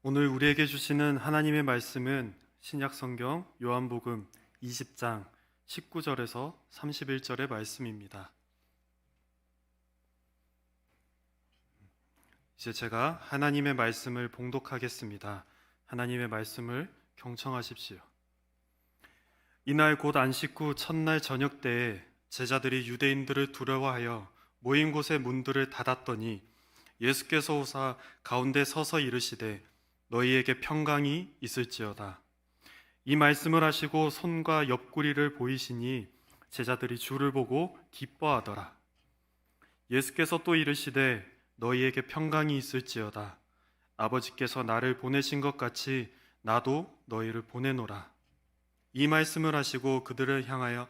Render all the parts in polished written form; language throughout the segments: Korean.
오늘 우리에게 주시는 하나님의 말씀은 신약성경 요한복음 20장 19절에서 31절의 말씀입니다. 이제 제가 하나님의 말씀을 봉독하겠습니다. 하나님의 말씀을 경청하십시오. 이날 곧 안식 후 첫날 저녁 때에 제자들이 유대인들을 두려워하여 모인 곳의 문들을 닫았더니 예수께서 오사 가운데 서서 이르시되 너희에게 평강이 있을지어다. 이 말씀을 하시고 손과 옆구리를 보이시니 제자들이 주를 보고 기뻐하더라. 예수께서 또 이르시되 너희에게 평강이 있을지어다. 아버지께서 나를 보내신 것 같이 나도 너희를 보내노라. 이 말씀을 하시고 그들을 향하여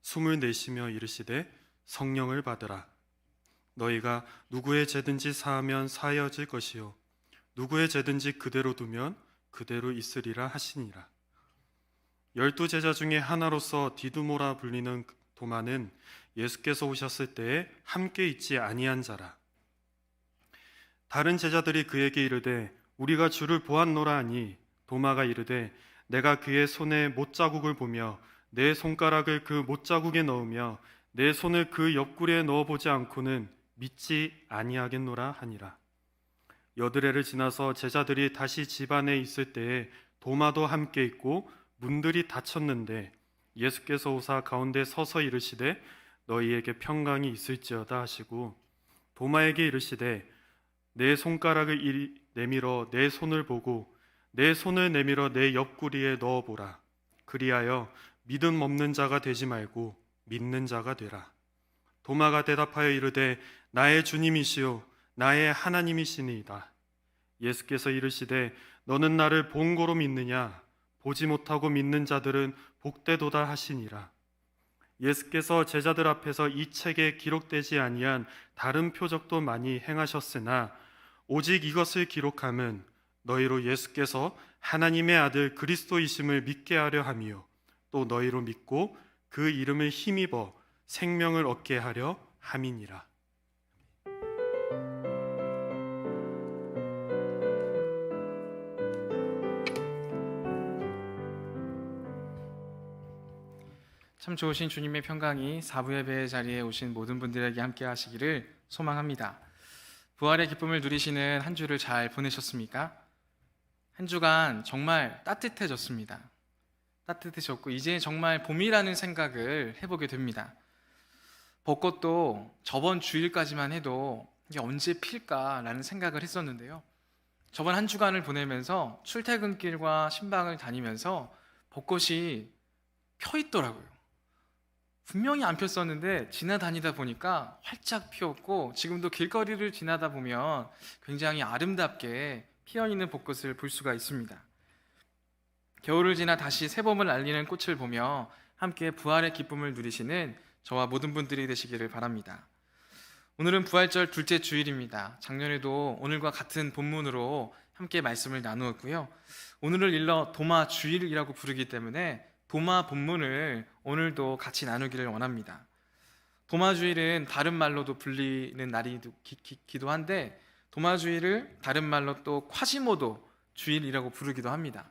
숨을 내쉬며 이르시되 성령을 받으라. 너희가 누구의 죄든지 사하면 사하여질 것이요 누구의 죄든지 그대로 두면 그대로 있으리라 하시니라. 12 제자 중에 하나로서 디두모라 불리는 도마는 예수께서 오셨을 때에 함께 있지 아니한 자라. 다른 제자들이 그에게 이르되 우리가 주를 보았노라 하니 도마가 이르되 내가 그의 손에 못자국을 보며 내 손가락을 그 못자국에 넣으며 내 손을 그 옆구리에 넣어보지 않고는 믿지 아니하겠노라 하니라. 여드레를 지나서 제자들이 다시 집 안에 있을 때에 도마도 함께 있고 문들이 닫혔는데 예수께서 오사 가운데 서서 이르시되 너희에게 평강이 있을지어다 하시고 도마에게 이르시되 내 손가락을 내밀어 내 손을 보고 내 손을 내밀어 내 옆구리에 넣어보라. 그리하여 믿음 없는 자가 되지 말고 믿는 자가 되라. 도마가 대답하여 이르되 나의 주님이시요 나의 하나님이시니이다. 예수께서 이르시되 너는 나를 본 고로 믿느냐? 보지 못하고 믿는 자들은 복되도다 하시니라. 예수께서 제자들 앞에서 이 책에 기록되지 아니한 다른 표적도 많이 행하셨으나 오직 이것을 기록함은 너희로 예수께서 하나님의 아들 그리스도이심을 믿게 하려 함이요 또 너희로 믿고 그 이름을 힘입어 생명을 얻게 하려 함이니라. 참 좋으신 주님의 평강이 사부 예배 자리에 오신 모든 분들에게 함께 하시기를 소망합니다. 부활의 기쁨을 누리시는 한 주를 잘 보내셨습니까? 한 주간 정말 따뜻해졌습니다. 따뜻해졌고 이제 정말 봄이라는 생각을 해보게 됩니다. 벚꽃도 저번 주일까지만 해도 이게 언제 필까라는 생각을 했었는데요. 저번 한 주간을 보내면서 출퇴근길과 신방을 다니면서 벚꽃이 펴 있더라고요. 분명히 안 폈었는데 지나다니다 보니까 활짝 피었고 지금도 길거리를 지나다 보면 굉장히 아름답게 피어있는 벚꽃을 볼 수가 있습니다. 겨울을 지나 다시 새봄을 알리는 꽃을 보며 함께 부활의 기쁨을 누리시는 저와 모든 분들이 되시기를 바랍니다. 오늘은 부활절 둘째 주일입니다. 작년에도 오늘과 같은 본문으로 함께 말씀을 나누었고요. 오늘을 일러 도마 주일이라고 부르기 때문에 도마 본문을 오늘도 같이 나누기를 원합니다. 도마주일은 다른 말로도 불리는 날이기도 한데 도마주일을 다른 말로 또 콰시모도 주일이라고 부르기도 합니다.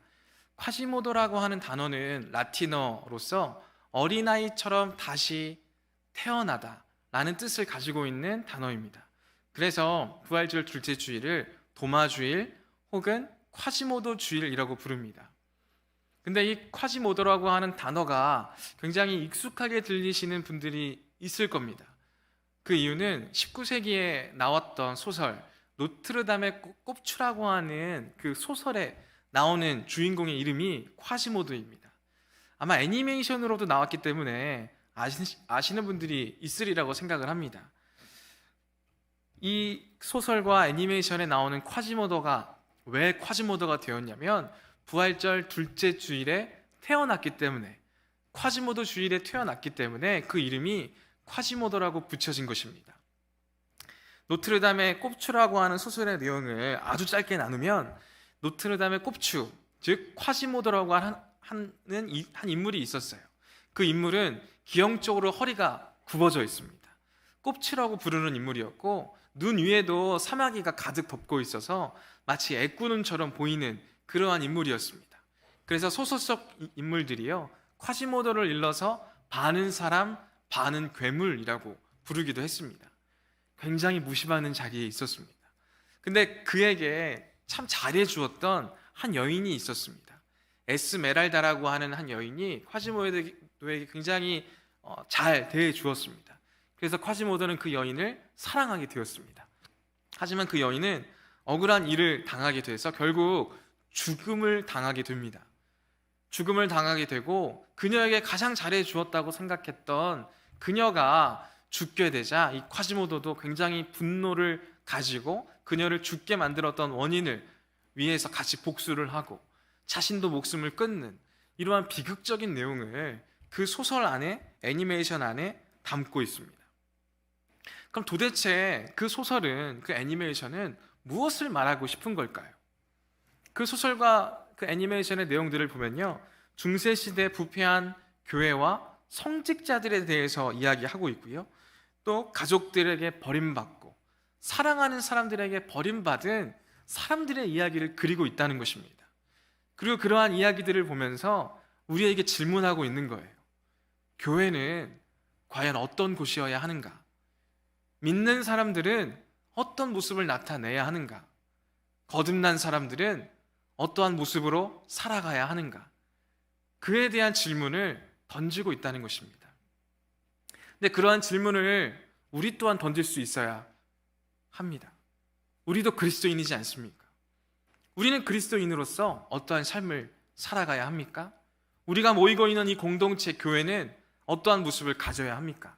콰시모도라고 하는 단어는 라틴어로서 어린아이처럼 다시 태어나다 라는 뜻을 가지고 있는 단어입니다. 그래서 부활절 둘째 주일을 도마주일 혹은 콰시모도 주일이라고 부릅니다. 근데 이 콰시모도라고 하는 단어가 굉장히 익숙하게 들리시는 분들이 있을 겁니다. 그 이유는 19세기에 나왔던 소설 노트르담의 꼽추라고 하는 그 소설에 나오는 주인공의 이름이 콰시모도입니다. 아마 애니메이션으로도 나왔기 때문에 아시는 분들이 있으리라고 생각을 합니다. 이 소설과 애니메이션에 나오는 콰시모도가 왜 콰시모도가 되었냐면 부활절 둘째 주일에 태어났기 때문에 콰시모도 주일에 태어났기 때문에 그 이름이 콰시모도라고 붙여진 것입니다. 노트르담의 꼽추라고 하는 소설의 내용을 아주 짧게 나누면 노트르담의 꼽추, 즉 콰시모도라고 하는 한 인물이 있었어요. 그 인물은 기형적으로 허리가 굽어져 있습니다. 꼽추라고 부르는 인물이었고 눈 위에도 사마귀가 가득 덮고 있어서 마치 애꾸눈처럼 보이는 그러한 인물이었습니다. 그래서 소설 속 인물들이요, 콰시모도를 일러서 반은 사람, 반은 괴물이라고 부르기도 했습니다. 굉장히 무시받는 자리에 있었습니다. 근데 그에게 참 잘해주었던 한 여인이 있었습니다. 에스메랄다라고 하는 한 여인이 콰시모도에게 굉장히 잘 대해주었습니다. 그래서 콰시모도는 그 여인을 사랑하게 되었습니다. 하지만 그 여인은 억울한 일을 당하게 돼서 결국 죽음을 당하게 됩니다. 죽음을 당하게 되고 그녀에게 가장 잘해주었다고 생각했던 그녀가 죽게 되자 이 콰시모도도 굉장히 분노를 가지고 그녀를 죽게 만들었던 원인을 위해서 같이 복수를 하고 자신도 목숨을 끊는 이러한 비극적인 내용을 그 소설 안에, 애니메이션 안에 담고 있습니다. 그럼 도대체 그 소설은, 그 애니메이션은 무엇을 말하고 싶은 걸까요? 그 소설과 그 애니메이션의 내용들을 보면요, 중세시대 부패한 교회와 성직자들에 대해서 이야기하고 있고요, 또 가족들에게 버림받고 사랑하는 사람들에게 버림받은 사람들의 이야기를 그리고 있다는 것입니다. 그리고 그러한 이야기들을 보면서 우리에게 질문하고 있는 거예요. 교회는 과연 어떤 곳이어야 하는가? 믿는 사람들은 어떤 모습을 나타내야 하는가? 거듭난 사람들은 어떠한 모습으로 살아가야 하는가? 그에 대한 질문을 던지고 있다는 것입니다. 근데 그러한 질문을 우리 또한 던질 수 있어야 합니다. 우리도 그리스도인이지 않습니까? 우리는 그리스도인으로서 어떠한 삶을 살아가야 합니까? 우리가 모이고 있는 이 공동체 교회는 어떠한 모습을 가져야 합니까?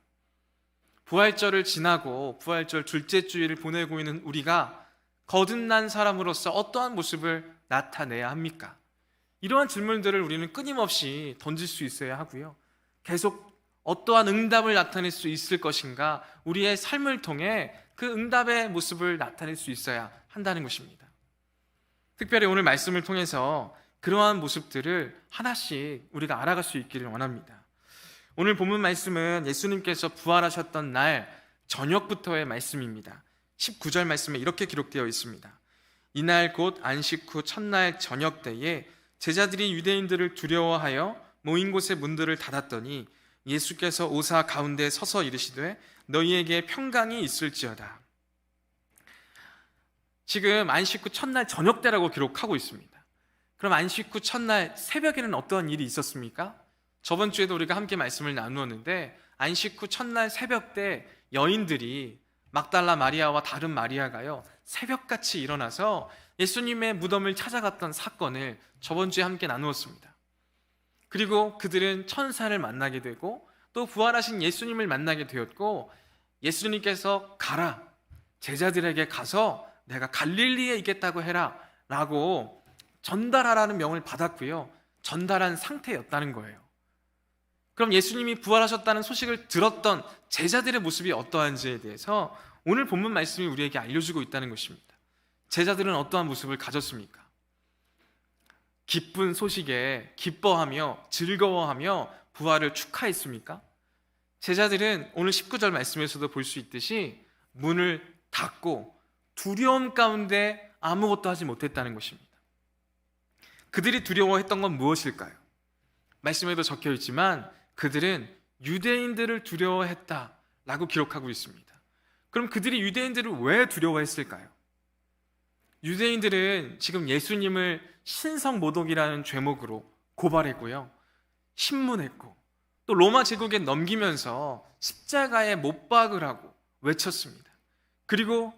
부활절을 지나고 부활절 둘째 주일을 보내고 있는 우리가 거듭난 사람으로서 어떠한 모습을 나타내야 합니까? 이러한 질문들을 우리는 끊임없이 던질 수 있어야 하고요, 계속 어떠한 응답을 나타낼 수 있을 것인가, 우리의 삶을 통해 그 응답의 모습을 나타낼 수 있어야 한다는 것입니다. 특별히 오늘 말씀을 통해서 그러한 모습들을 하나씩 우리가 알아갈 수 있기를 원합니다. 오늘 본문 말씀은 예수님께서 부활하셨던 날 저녁부터의 말씀입니다. 19절 말씀에 이렇게 기록되어 있습니다. 이날 곧 안식 후 첫날 저녁 때에 제자들이 유대인들을 두려워하여 모인 곳의 문들을 닫았더니 예수께서 오사 가운데 서서 이르시되 너희에게 평강이 있을지어다. 지금 안식 후 첫날 저녁 때라고 기록하고 있습니다. 그럼 안식 후 첫날 새벽에는 어떠한 일이 있었습니까? 저번 주에도 우리가 함께 말씀을 나누었는데 안식 후 첫날 새벽 때 여인들이 막달라 마리아와 다른 마리아가요, 새벽같이 일어나서 예수님의 무덤을 찾아갔던 사건을 저번 주에 함께 나누었습니다. 그리고 그들은 천사를 만나게 되고 또 부활하신 예수님을 만나게 되었고, 예수님께서 가라, 제자들에게 가서 내가 갈릴리에 있겠다고 해라 라고 전달하라는 명을 받았고요, 전달한 상태였다는 거예요. 그럼 예수님이 부활하셨다는 소식을 들었던 제자들의 모습이 어떠한지에 대해서 오늘 본문 말씀이 우리에게 알려주고 있다는 것입니다. 제자들은 어떠한 모습을 가졌습니까? 기쁜 소식에 기뻐하며 즐거워하며 부활을 축하했습니까? 제자들은 오늘 19절 말씀에서도 볼 수 있듯이 문을 닫고 두려움 가운데 아무것도 하지 못했다는 것입니다. 그들이 두려워했던 건 무엇일까요? 말씀에도 적혀 있지만 그들은 유대인들을 두려워했다라고 기록하고 있습니다. 그럼 그들이 유대인들을 왜 두려워했을까요? 유대인들은 지금 예수님을 신성모독이라는 죄목으로 고발했고요, 신문했고 또 로마 제국에 넘기면서 십자가에 못 박으라고 외쳤습니다. 그리고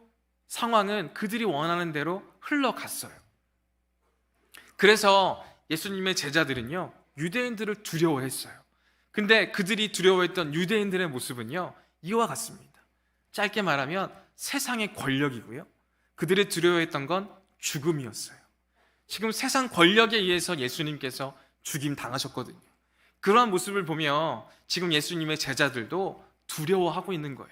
상황은 그들이 원하는 대로 흘러갔어요. 그래서 예수님의 제자들은요, 유대인들을 두려워했어요. 근데 그들이 두려워했던 유대인들의 모습은요, 이와 같습니다. 짧게 말하면 세상의 권력이고요, 그들이 두려워했던 건 죽음이었어요. 지금 세상 권력에 의해서 예수님께서 죽임 당하셨거든요. 그러한 모습을 보며 지금 예수님의 제자들도 두려워하고 있는 거예요.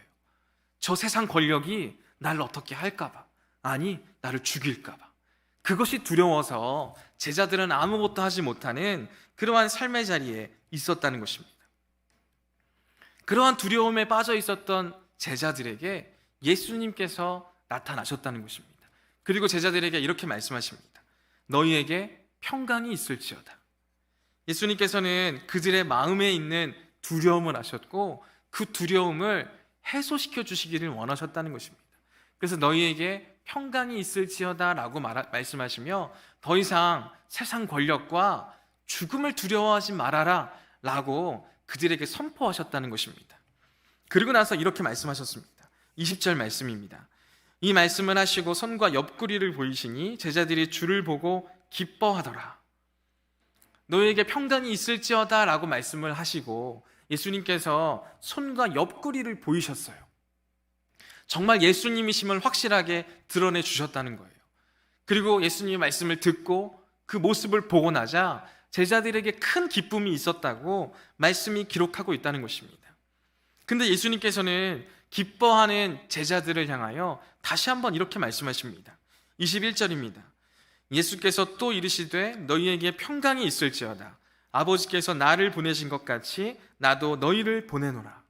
저 세상 권력이 나를 어떻게 할까봐, 아니 나를 죽일까봐. 그것이 두려워서 제자들은 아무것도 하지 못하는 그러한 삶의 자리에 있었다는 것입니다. 그러한 두려움에 빠져 있었던 제자들에게 예수님께서 나타나셨다는 것입니다. 그리고 제자들에게 이렇게 말씀하십니다. 너희에게 평강이 있을지어다. 예수님께서는 그들의 마음에 있는 두려움을 아셨고 그 두려움을 해소시켜 주시기를 원하셨다는 것입니다. 그래서 너희에게 평강이 있을지어다 라고 말씀하시며 더 이상 세상 권력과 죽음을 두려워하지 말아라 라고 그들에게 선포하셨다는 것입니다. 그리고 나서 이렇게 말씀하셨습니다. 20절 말씀입니다. 이 말씀을 하시고 손과 옆구리를 보이시니 제자들이 주를 보고 기뻐하더라. 너희에게 평강이 있을지어다 라고 말씀을 하시고 예수님께서 손과 옆구리를 보이셨어요. 정말 예수님이심을 확실하게 드러내 주셨다는 거예요. 그리고 예수님의 말씀을 듣고 그 모습을 보고 나자 제자들에게 큰 기쁨이 있었다고 말씀이 기록하고 있다는 것입니다. 근데 예수님께서는 기뻐하는 제자들을 향하여 다시 한번 이렇게 말씀하십니다. 21절입니다. 예수께서 또 이르시되 너희에게 평강이 있을지어다. 아버지께서 나를 보내신 것 같이 나도 너희를 보내노라.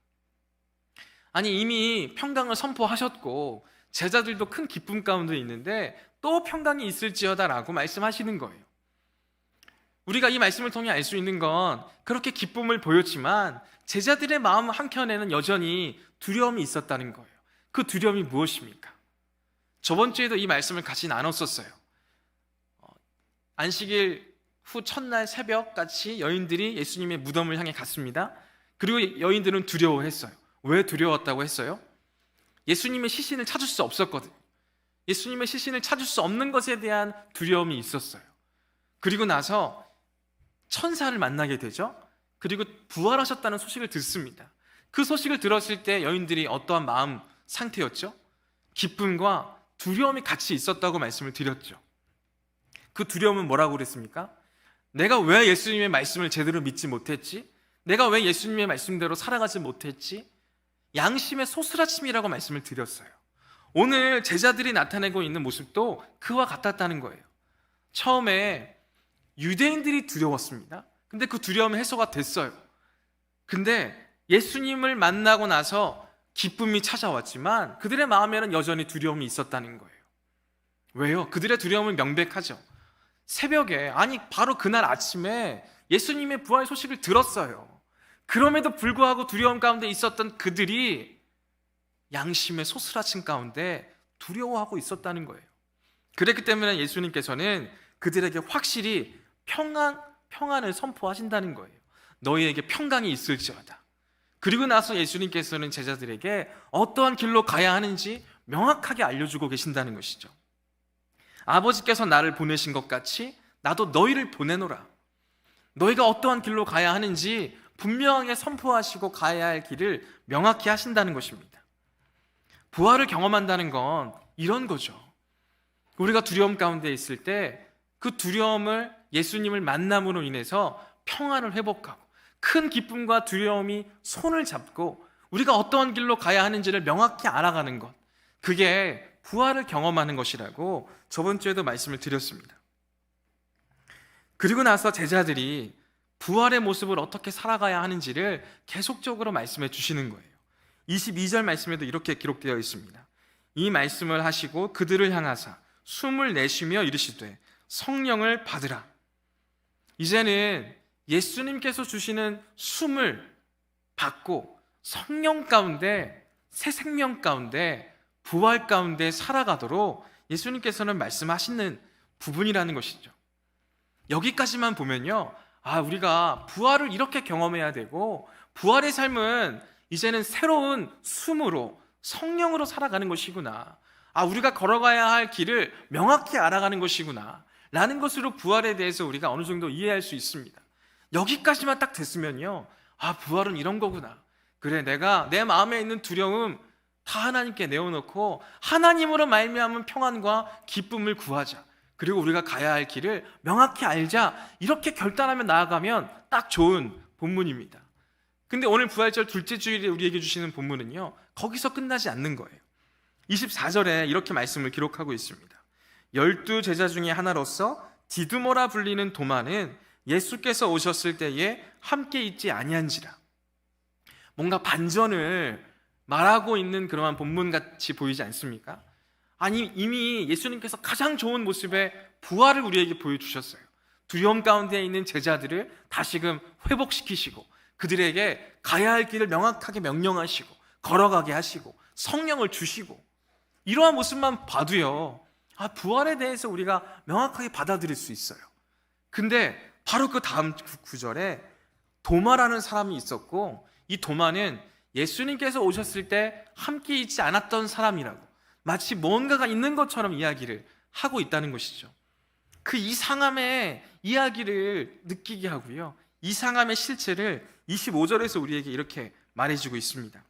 아니 이미 평강을 선포하셨고 제자들도 큰 기쁨 가운데 있는데 또 평강이 있을지어다 라고 말씀하시는 거예요. 우리가 이 말씀을 통해 알 수 있는 건 그렇게 기쁨을 보였지만 제자들의 마음 한켠에는 여전히 두려움이 있었다는 거예요. 그 두려움이 무엇입니까? 저번 주에도 이 말씀을 같이 나눴었어요. 안식일 후 첫날 새벽같이 여인들이 예수님의 무덤을 향해 갔습니다. 그리고 여인들은 두려워했어요. 왜 두려웠다고 했어요? 예수님의 시신을 찾을 수 없었거든요. 예수님의 시신을 찾을 수 없는 것에 대한 두려움이 있었어요. 그리고 나서 천사를 만나게 되죠. 그리고 부활하셨다는 소식을 듣습니다. 그 소식을 들었을 때 여인들이 어떠한 마음 상태였죠? 기쁨과 두려움이 같이 있었다고 말씀을 드렸죠. 그 두려움은 뭐라고 그랬습니까? 내가 왜 예수님의 말씀을 제대로 믿지 못했지? 내가 왜 예수님의 말씀대로 살아가지 못했지? 양심의 소스라침이라고 말씀을 드렸어요. 오늘 제자들이 나타내고 있는 모습도 그와 같았다는 거예요. 처음에 유대인들이 두려웠습니다. 근데 그 두려움은 해소가 됐어요. 근데 예수님을 만나고 나서 기쁨이 찾아왔지만 그들의 마음에는 여전히 두려움이 있었다는 거예요. 왜요? 그들의 두려움은 명백하죠. 새벽에, 아니 바로 그날 아침에 예수님의 부활 소식을 들었어요. 그럼에도 불구하고 두려움 가운데 있었던 그들이 양심의 소스라침 가운데 두려워하고 있었다는 거예요. 그랬기 때문에 예수님께서는 그들에게 확실히 평안을 선포하신다는 거예요. 너희에게 평강이 있을지어다. 그리고 나서 예수님께서는 제자들에게 어떠한 길로 가야 하는지 명확하게 알려주고 계신다는 것이죠. 아버지께서 나를 보내신 것 같이 나도 너희를 보내노라. 너희가 어떠한 길로 가야 하는지 분명하게 선포하시고 가야 할 길을 명확히 하신다는 것입니다. 부활을 경험한다는 건 이런 거죠. 우리가 두려움 가운데 있을 때 그 두려움을 예수님을 만남으로 인해서 평안을 회복하고 큰 기쁨과 두려움이 손을 잡고 우리가 어떠한 길로 가야 하는지를 명확히 알아가는 것, 그게 부활을 경험하는 것이라고 저번 주에도 말씀을 드렸습니다. 그리고 나서 제자들이 부활의 모습을 어떻게 살아가야 하는지를 계속적으로 말씀해 주시는 거예요. 22절 말씀에도 이렇게 기록되어 있습니다. 이 말씀을 하시고 그들을 향하사 숨을 내쉬며 이르시되 성령을 받으라. 이제는 예수님께서 주시는 숨을 받고 성령 가운데, 새 생명 가운데, 부활 가운데 살아가도록 예수님께서는 말씀하시는 부분이라는 것이죠. 여기까지만 보면요, 우리가 부활을 이렇게 경험해야 되고 부활의 삶은 이제는 새로운 숨으로, 성령으로 살아가는 것이구나, 우리가 걸어가야 할 길을 명확히 알아가는 것이구나 라는 것으로 부활에 대해서 우리가 어느 정도 이해할 수 있습니다. 여기까지만 딱 됐으면요, 부활은 이런 거구나. 그래, 내가 내 마음에 있는 두려움 다 하나님께 내어놓고 하나님으로 말미암은 평안과 기쁨을 구하자. 그리고 우리가 가야 할 길을 명확히 알자. 이렇게 결단하며 나아가면 딱 좋은 본문입니다. 근데 오늘 부활절 둘째 주일에 우리에게 주시는 본문은요, 거기서 끝나지 않는 거예요. 24절에 이렇게 말씀을 기록하고 있습니다. 12 제자 중에 하나로서 디두모라 불리는 도마는 예수께서 오셨을 때에 함께 있지 아니한지라. 뭔가 반전을 말하고 있는 그러한 본문같이 보이지 않습니까? 아니, 이미 예수님께서 가장 좋은 모습의 부활을 우리에게 보여주셨어요. 두려움 가운데 있는 제자들을 다시금 회복시키시고 그들에게 가야 할 길을 명확하게 명령하시고 걸어가게 하시고 성령을 주시고, 이러한 모습만 봐도요, 부활에 대해서 우리가 명확하게 받아들일 수 있어요. 근데 바로 그 다음 구절에 도마라는 사람이 있었고, 이 도마는 예수님께서 오셨을 때 함께 있지 않았던 사람이라고, 마치 뭔가가 있는 것처럼 이야기를 하고 있다는 것이죠. 그 이상함의 이야기를 느끼게 하고요, 이상함의 실체를 25절에서 우리에게 이렇게 말해주고 있습니다.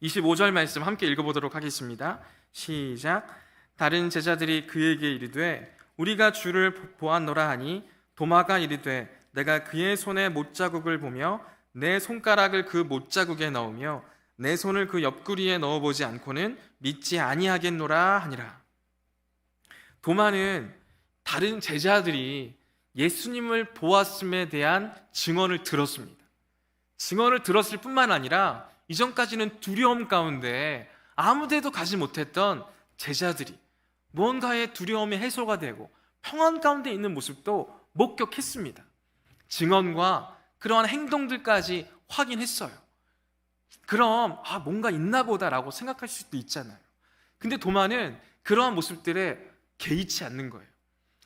25절 말씀 함께 읽어보도록 하겠습니다. 시작. 다른 제자들이 그에게 이르되 우리가 주를 보았노라 하니 도마가 이르되 내가 그의 손에 못자국을 보며 내 손가락을 그 못자국에 넣으며 내 손을 그 옆구리에 넣어보지 않고는 믿지 아니하겠노라 하니라. 도마는 다른 제자들이 예수님을 보았음에 대한 증언을 들었습니다. 증언을 들었을 뿐만 아니라 이전까지는 두려움 가운데 아무데도 가지 못했던 제자들이 무언가의 두려움이 해소가 되고 평안 가운데 있는 모습도 목격했습니다. 증언과 그러한 행동들까지 확인했어요. 그럼 뭔가 있나 보다라고 생각할 수도 있잖아요. 근데 도마는 그러한 모습들에 개의치 않는 거예요.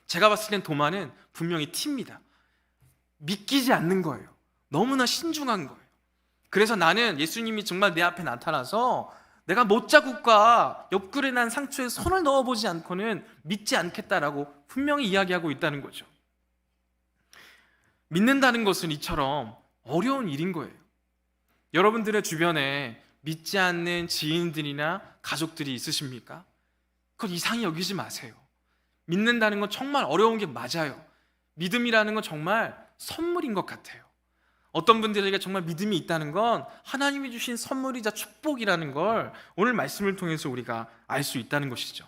제가 봤을 땐 도마는 분명히 팁니다. 믿기지 않는 거예요. 너무나 신중한 거예요. 그래서 나는 예수님이 정말 내 앞에 나타나서 내가 못자국과 옆구리에 난 상처에 손을 넣어보지 않고는 믿지 않겠다라고 분명히 이야기하고 있다는 거죠. 믿는다는 것은 이처럼 어려운 일인 거예요. 여러분들의 주변에 믿지 않는 지인들이나 가족들이 있으십니까? 그걸 이상히 여기지 마세요. 믿는다는 건 정말 어려운 게 맞아요. 믿음이라는 건 정말 선물인 것 같아요. 어떤 분들에게 정말 믿음이 있다는 건 하나님이 주신 선물이자 축복이라는 걸 오늘 말씀을 통해서 우리가 알 수 있다는 것이죠.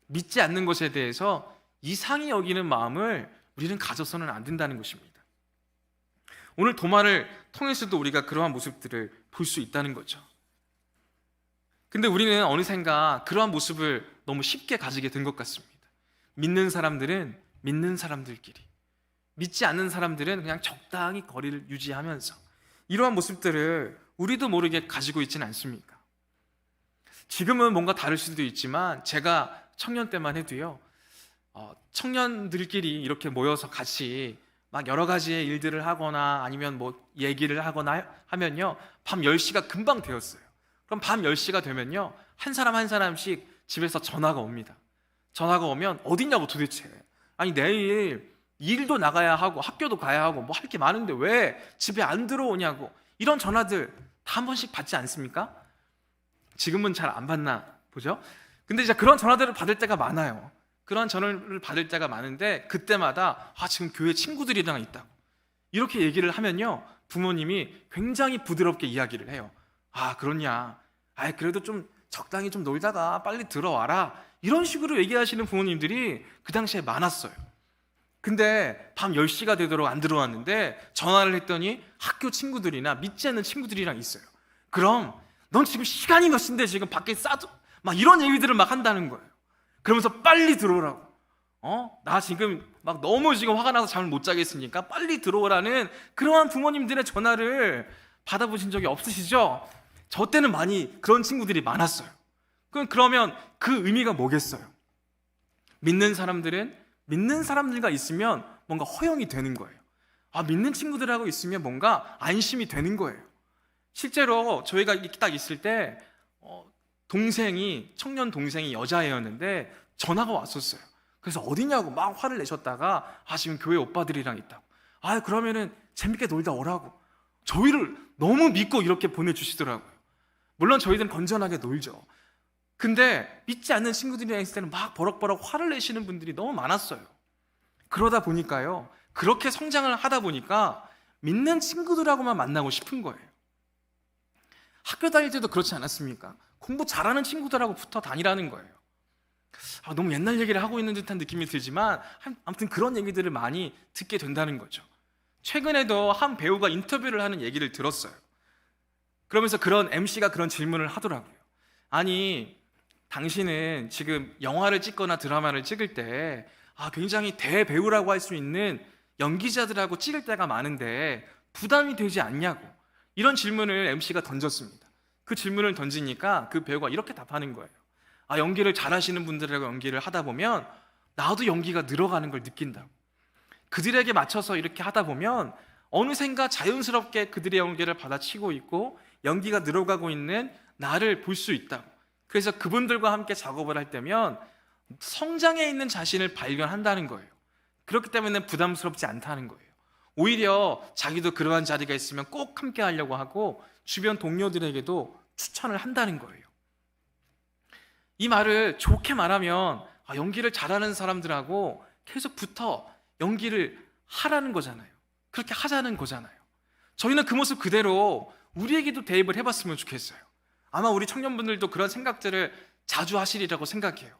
믿지 않는 것에 대해서 이상히 여기는 마음을 우리는 가져서는 안 된다는 것입니다. 오늘 도마를 통해서도 우리가 그러한 모습들을 볼 수 있다는 거죠. 근데 우리는 어느샌가 그러한 모습을 너무 쉽게 가지게 된 것 같습니다. 믿는 사람들은 믿는 사람들끼리, 믿지 않는 사람들은 그냥 적당히 거리를 유지하면서, 이러한 모습들을 우리도 모르게 가지고 있지는 않습니까? 지금은 뭔가 다를 수도 있지만 제가 청년 때만 해도요, 청년들끼리 이렇게 모여서 같이 막 여러 가지의 일들을 하거나 아니면 뭐 얘기를 하거나 하면요, 밤 10시가 금방 되었어요. 그럼 밤 10시가 되면요, 한 사람 한 사람씩 집에서 전화가 옵니다. 전화가 오면 어딨냐고 도대체. 아니 내일 일도 나가야 하고 학교도 가야 하고 뭐 할 게 많은데 왜 집에 안 들어오냐고. 이런 전화들 다 한 번씩 받지 않습니까? 지금은 잘 안 받나 보죠. 근데 이제 그런 전화들을 받을 때가 많아요. 그런 전화를 받을 때가 많은데 그때마다 지금 교회 친구들이랑 있다고 이렇게 얘기를 하면요, 부모님이 굉장히 부드럽게 이야기를 해요. 그러냐, 그래도 좀 적당히 좀 놀다가 빨리 들어와라, 이런 식으로 얘기하시는 부모님들이 그 당시에 많았어요. 근데 밤 10시가 되도록 안 들어왔는데 전화를 했더니 학교 친구들이나 믿지 않는 친구들이랑 있어요. 그럼 넌 지금 시간이 몇 시인데 지금 밖에 싸도 막 이런 얘기들을 막 한다는 거예요. 그러면서 빨리 들어오라고. 나 지금 막 너무 지금 화가 나서 잠을 못 자겠으니까 빨리 들어오라는 그러한 부모님들의 전화를 받아보신 적이 없으시죠? 저 때는 많이 그런 친구들이 많았어요. 그러면 그 의미가 뭐겠어요? 믿는 사람들은 믿는 사람들과 있으면 뭔가 허용이 되는 거예요. 믿는 친구들하고 있으면 뭔가 안심이 되는 거예요. 실제로 저희가 이렇게 딱 있을 때 청년 동생이 여자애였는데 전화가 왔었어요. 그래서 어디냐고 막 화를 내셨다가 지금 교회 오빠들이랑 있다고. 그러면은 재밌게 놀다 오라고. 저희를 너무 믿고 이렇게 보내주시더라고요. 물론 저희들은 건전하게 놀죠. 근데 믿지 않는 친구들이랑 있을 때는 막 버럭버럭 화를 내시는 분들이 너무 많았어요. 그러다 보니까요, 그렇게 성장을 하다 보니까 믿는 친구들하고만 만나고 싶은 거예요. 학교 다닐 때도 그렇지 않았습니까? 공부 잘하는 친구들하고 붙어 다니라는 거예요. 너무 옛날 얘기를 하고 있는 듯한 느낌이 들지만 아무튼 그런 얘기들을 많이 듣게 된다는 거죠. 최근에도 한 배우가 인터뷰를 하는 얘기를 들었어요. 그러면서 그런 MC가 그런 질문을 하더라고요. 아니, 당신은 지금 영화를 찍거나 드라마를 찍을 때 굉장히 대배우라고 할 수 있는 연기자들하고 찍을 때가 많은데 부담이 되지 않냐고 이런 질문을 MC가 던졌습니다. 그 질문을 던지니까 그 배우가 이렇게 답하는 거예요. 연기를 잘하시는 분들하고 연기를 하다 보면 나도 연기가 늘어가는 걸 느낀다고. 그들에게 맞춰서 이렇게 하다 보면 어느샌가 자연스럽게 그들의 연기를 받아치고 있고 연기가 늘어가고 있는 나를 볼 수 있다고. 그래서 그분들과 함께 작업을 할 때면 성장해 있는 자신을 발견한다는 거예요. 그렇기 때문에 부담스럽지 않다는 거예요. 오히려 자기도 그러한 자리가 있으면 꼭 함께 하려고 하고 주변 동료들에게도 추천을 한다는 거예요. 이 말을 좋게 말하면 연기를 잘하는 사람들하고 계속 붙어 연기를 하라는 거잖아요. 그렇게 하자는 거잖아요. 저희는 그 모습 그대로 우리에게도 대입을 해봤으면 좋겠어요. 아마 우리 청년분들도 그런 생각들을 자주 하시리라고 생각해요.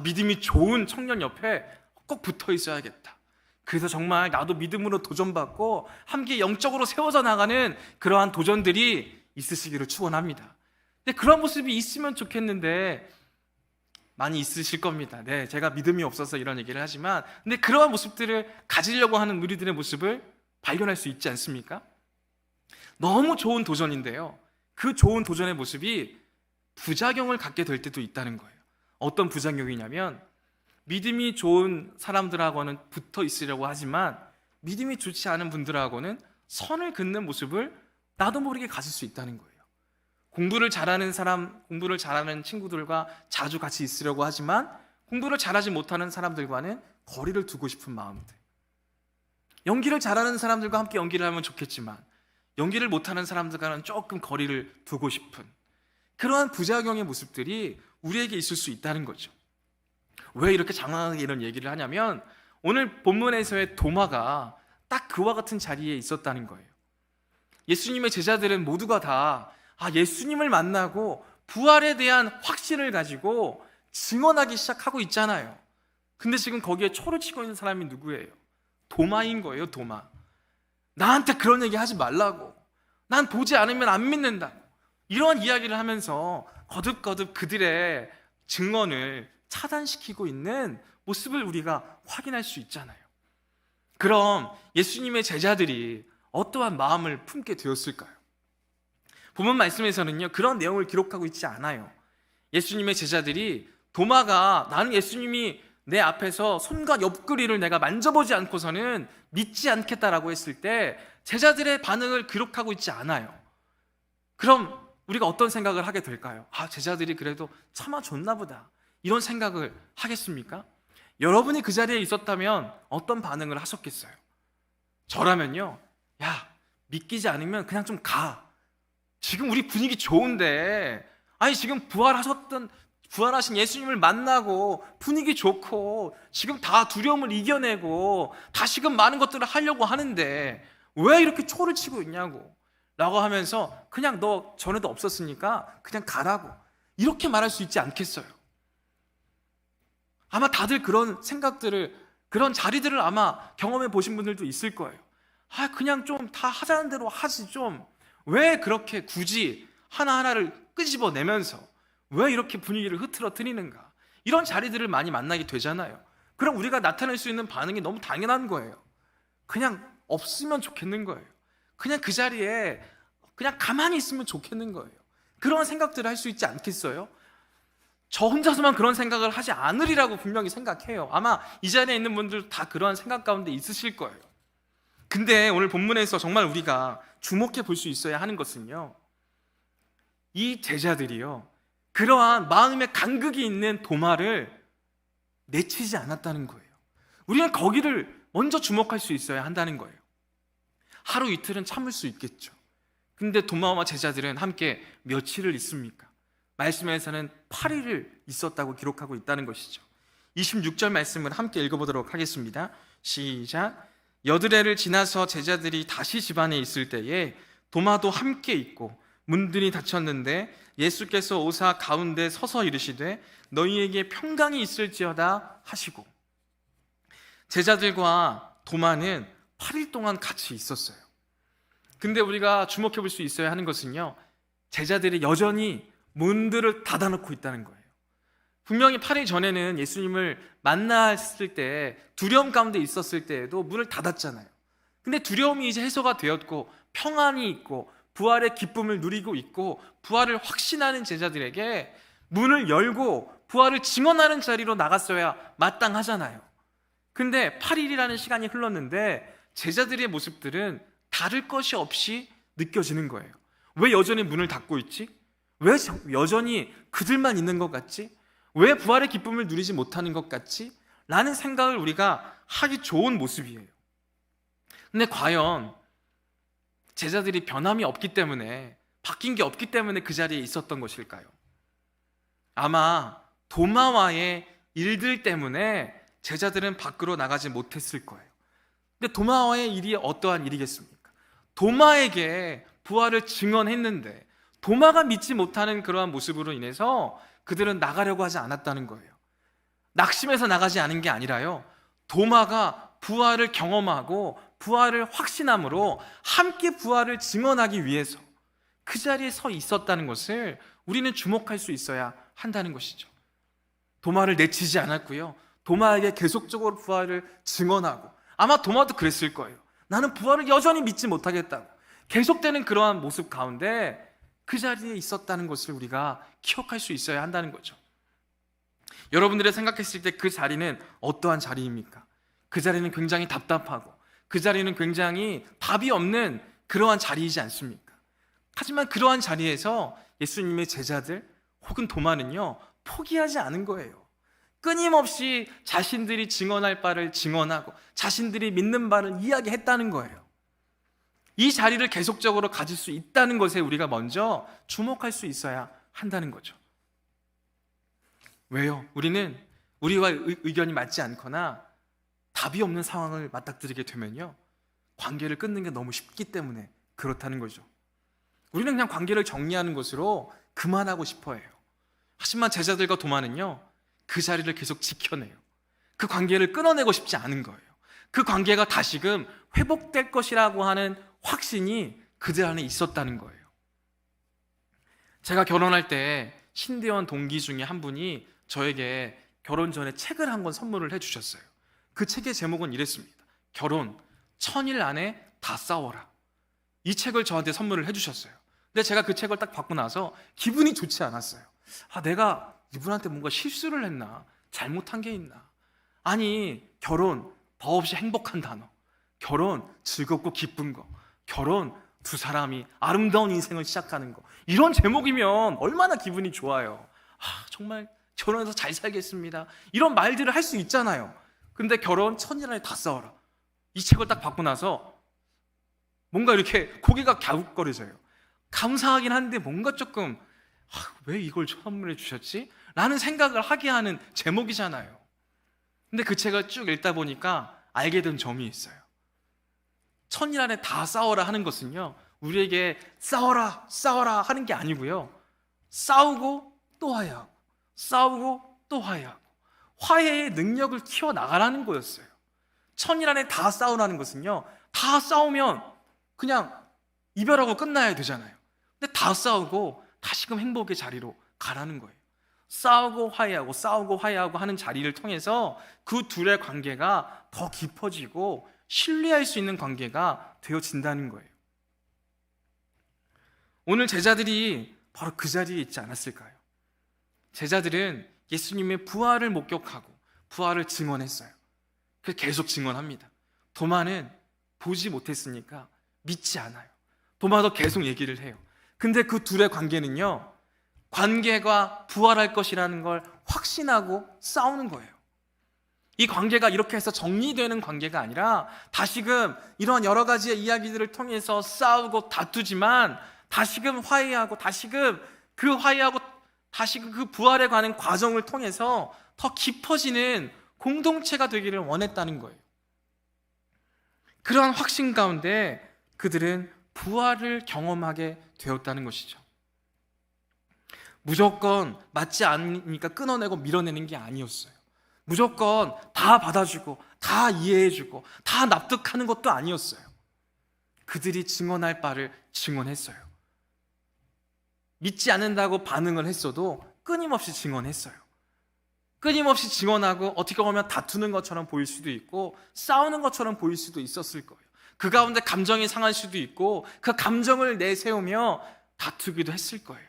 믿음이 좋은 청년 옆에 꼭 붙어 있어야겠다. 그래서 정말 나도 믿음으로 도전받고 함께 영적으로 세워져 나가는 그러한 도전들이 있으시기를 축원합니다. 근데 그런 모습이 있으면 좋겠는데 많이 있으실 겁니다. 네, 제가 믿음이 없어서 이런 얘기를 하지만 근데 그러한 모습들을 가지려고 하는 우리들의 모습을 발견할 수 있지 않습니까? 너무 좋은 도전인데요. 그 좋은 도전의 모습이 부작용을 갖게 될 때도 있다는 거예요. 어떤 부작용이냐면 믿음이 좋은 사람들하고는 붙어 있으려고 하지만 믿음이 좋지 않은 분들하고는 선을 긋는 모습을 나도 모르게 가질 수 있다는 거예요. 공부를 잘하는 사람, 공부를 잘하는 친구들과 자주 같이 있으려고 하지만 공부를 잘하지 못하는 사람들과는 거리를 두고 싶은 마음들. 연기를 잘하는 사람들과 함께 연기를 하면 좋겠지만 연기를 못하는 사람들과는 조금 거리를 두고 싶은 그러한 부작용의 모습들이 우리에게 있을 수 있다는 거죠. 왜 이렇게 장황하게 이런 얘기를 하냐면 오늘 본문에서의 도마가 딱 그와 같은 자리에 있었다는 거예요. 예수님의 제자들은 모두가 다 예수님을 만나고 부활에 대한 확신을 가지고 증언하기 시작하고 있잖아요. 근데 지금 거기에 초를 치고 있는 사람이 누구예요? 도마인 거예요. 도마. 나한테 그런 얘기 하지 말라고. 난 보지 않으면 안 믿는다. 이런 이야기를 하면서 거듭거듭 그들의 증언을 차단시키고 있는 모습을 우리가 확인할 수 있잖아요. 그럼 예수님의 제자들이 어떠한 마음을 품게 되었을까요? 본문 말씀에서는요, 그런 내용을 기록하고 있지 않아요. 예수님의 제자들이 도마가 나는 예수님이 내 앞에서 손과 옆구리를 내가 만져보지 않고서는 믿지 않겠다라고 했을 때 제자들의 반응을 기록하고 있지 않아요. 그럼 우리가 어떤 생각을 하게 될까요? 제자들이 그래도 참아줬나 보다. 이런 생각을 하겠습니까? 여러분이 그 자리에 있었다면 어떤 반응을 하셨겠어요? 저라면요, 믿기지 않으면 그냥 좀 가. 지금 우리 분위기 좋은데, 지금 부활하신 예수님을 만나고 분위기 좋고 지금 다 두려움을 이겨내고 다시금 많은 것들을 하려고 하는데 왜 이렇게 초를 치고 있냐고 라고 하면서 그냥 너 전에도 없었으니까 그냥 가라고 이렇게 말할 수 있지 않겠어요? 아마 다들 그런 생각들을, 그런 자리들을 아마 경험해 보신 분들도 있을 거예요. 그냥 좀 다 하자는 대로 하지 좀. 왜 그렇게 굳이 하나하나를 끄집어내면서 왜 이렇게 분위기를 흐트러뜨리는가? 이런 자리들을 많이 만나게 되잖아요. 그럼 우리가 나타낼 수 있는 반응이 너무 당연한 거예요. 그냥 없으면 좋겠는 거예요. 그냥 그 자리에 그냥 가만히 있으면 좋겠는 거예요. 그런 생각들을 할 수 있지 않겠어요? 저 혼자서만 그런 생각을 하지 않으리라고 분명히 생각해요. 아마 이 자리에 있는 분들 다 그러한 생각 가운데 있으실 거예요. 근데 오늘 본문에서 정말 우리가 주목해 볼 수 있어야 하는 것은요, 이 제자들이요, 그러한 마음의 간극이 있는 도마를 내치지 않았다는 거예요. 우리는 거기를 먼저 주목할 수 있어야 한다는 거예요. 하루 이틀은 참을 수 있겠죠. 근데 도마와 제자들은 함께 며칠을 있습니까? 말씀에서는 8일을 있었다고 기록하고 있다는 것이죠. 26절 말씀을 함께 읽어보도록 하겠습니다. 시작. 여드레를 지나서 제자들이 다시 집안에 있을 때에 도마도 함께 있고 문들이 닫혔는데 예수께서 오사 가운데 서서 이르시되 너희에게 평강이 있을지어다 하시고, 제자들과 도마는 8일 동안 같이 있었어요. 근데 우리가 주목해 볼 수 있어야 하는 것은요, 제자들이 여전히 문들을 닫아놓고 있다는 거예요. 분명히 8일 전에는 예수님을 만났을 때 두려움 가운데 있었을 때에도 문을 닫았잖아요. 근데 두려움이 이제 해소가 되었고 평안이 있고 부활의 기쁨을 누리고 있고 부활을 확신하는 제자들에게 문을 열고 부활을 증언하는 자리로 나갔어야 마땅하잖아요. 근데 8일이라는 시간이 흘렀는데 제자들의 모습들은 다를 것이 없이 느껴지는 거예요. 왜 여전히 문을 닫고 있지? 왜 여전히 그들만 있는 것 같지? 왜 부활의 기쁨을 누리지 못하는 것 같지? 라는 생각을 우리가 하기 좋은 모습이에요. 근데 과연 제자들이 변함이 없기 때문에, 바뀐 게 없기 때문에 그 자리에 있었던 것일까요? 아마 도마와의 일들 때문에 제자들은 밖으로 나가지 못했을 거예요. 근데 도마와의 일이 어떠한 일이겠습니까? 도마에게 부활을 증언했는데 도마가 믿지 못하는 그러한 모습으로 인해서 그들은 나가려고 하지 않았다는 거예요. 낙심해서 나가지 않은 게 아니라요, 도마가 부활을 경험하고 부활을 확신함으로 함께 부활을 증언하기 위해서 그 자리에 서 있었다는 것을 우리는 주목할 수 있어야 한다는 것이죠. 도마를 내치지 않았고요, 도마에게 계속적으로 부활을 증언하고, 아마 도마도 그랬을 거예요. 나는 부활을 여전히 믿지 못하겠다고 계속되는 그러한 모습 가운데 그 자리에 있었다는 것을 우리가 기억할 수 있어야 한다는 거죠. 여러분들이 생각했을 때 그 자리는 어떠한 자리입니까? 그 자리는 굉장히 답답하고 그 자리는 굉장히 답이 없는 그러한 자리이지 않습니까? 하지만 그러한 자리에서 예수님의 제자들 혹은 도마는요, 포기하지 않은 거예요. 끊임없이 자신들이 증언할 바를 증언하고 자신들이 믿는 바를 이야기했다는 거예요. 이 자리를 계속적으로 가질 수 있다는 것에 우리가 먼저 주목할 수 있어야 한다는 거죠. 왜요? 우리는 우리와 의견이 맞지 않거나 답이 없는 상황을 맞닥뜨리게 되면요, 관계를 끊는 게 너무 쉽기 때문에 그렇다는 거죠. 우리는 그냥 관계를 정리하는 것으로 그만하고 싶어 해요. 하지만 제자들과 도마는요, 그 자리를 계속 지켜내요. 그 관계를 끊어내고 싶지 않은 거예요. 그 관계가 다시금 회복될 것이라고 하는 확신이 그들 안에 있었다는 거예요. 제가 결혼할 때 신대원 동기 중에 한 분이 저에게 결혼 전에 책을 한 권 선물을 해주셨어요. 그 책의 제목은 이랬습니다. 결혼 1000일 안에 다 싸워라. 이 책을 저한테 선물을 해주셨어요. 근데 제가 그 책을 딱 받고 나서 기분이 좋지 않았어요. 내가 이분한테 뭔가 실수를 했나? 잘못한 게 있나? 아니, 결혼 더없이 행복한 단어, 결혼 즐겁고 기쁜 거, 결혼 두 사람이 아름다운 인생을 시작하는 거, 이런 제목이면 얼마나 기분이 좋아요. 정말 결혼해서 잘 살겠습니다, 이런 말들을 할 수 있잖아요. 근데 결혼 1000일 안에 다 싸워라, 이 책을 딱 받고 나서 뭔가 이렇게 고개가 갸웃거려져요. 감사하긴 한데 뭔가 조금 왜 이걸 선물해 주셨지? 라는 생각을 하게 하는 제목이잖아요. 근데 그 책을 쭉 읽다 보니까 알게 된 점이 있어요. 1000일 안에 다 싸워라 하는 것은요, 우리에게 싸워라 싸워라 하는 게 아니고요, 싸우고 또 화해하고 싸우고 또 화해하고 화해의 능력을 키워나가라는 거였어요. 1000일 안에 다 싸우라는 것은요, 다 싸우면 그냥 이별하고 끝나야 되잖아요. 근데 다 싸우고 다시금 행복의 자리로 가라는 거예요. 싸우고 화해하고 싸우고 화해하고 하는 자리를 통해서 그 둘의 관계가 더 깊어지고 신뢰할 수 있는 관계가 되어진다는 거예요. 오늘 제자들이 바로 그 자리에 있지 않았을까요? 제자들은 예수님의 부활을 목격하고 부활을 증언했어요. 그래서 계속 증언합니다. 도마는 보지 못했으니까 믿지 않아요. 도마도 계속 얘기를 해요. 근데 그 둘의 관계는요, 관계가 부활할 것이라는 걸 확신하고 싸우는 거예요. 이 관계가 이렇게 해서 정리되는 관계가 아니라 다시금 이런 여러 가지의 이야기들을 통해서 싸우고 다투지만 다시금 화해하고 다시금 그 부활에 관한 과정을 통해서 더 깊어지는 공동체가 되기를 원했다는 거예요. 그러한 확신 가운데 그들은 부활을 경험하게 되었다는 것이죠. 무조건 맞지 않으니까 끊어내고 밀어내는 게 아니었어요. 무조건 다 받아주고 다 이해해주고 다 납득하는 것도 아니었어요. 그들이 증언할 바를 증언했어요. 믿지 않는다고 반응을 했어도 끊임없이 증언했어요. 끊임없이 증언하고 어떻게 보면 다투는 것처럼 보일 수도 있고 싸우는 것처럼 보일 수도 있었을 거예요. 그 가운데 감정이 상할 수도 있고 그 감정을 내세우며 다투기도 했을 거예요.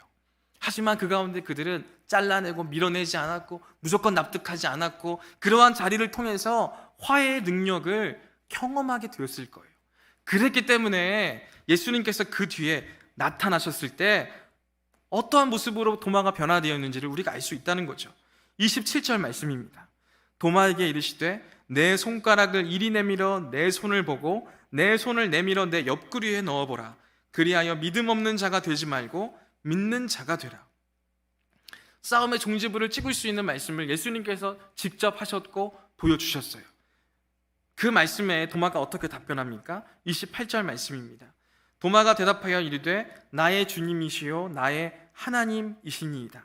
하지만 그 가운데 그들은 잘라내고 밀어내지 않았고 무조건 납득하지 않았고 그러한 자리를 통해서 화해의 능력을 경험하게 되었을 거예요. 그랬기 때문에 예수님께서 그 뒤에 나타나셨을 때 어떠한 모습으로 도마가 변화되었는지를 우리가 알 수 있다는 거죠. 27절 말씀입니다. 도마에게 이르시되 내 손가락을 이리 내밀어 내 손을 보고 내 손을 내밀어 내 옆구리에 넣어보라. 그리하여 믿음 없는 자가 되지 말고 믿는 자가 되라. 싸움의 종지부를 찍을 수 있는 말씀을 예수님께서 직접 하셨고 보여주셨어요. 그 말씀에 도마가 어떻게 답변합니까? 28절 말씀입니다. 도마가 대답하여 이르되 나의 주님이시요 나의 하나님이시니이다.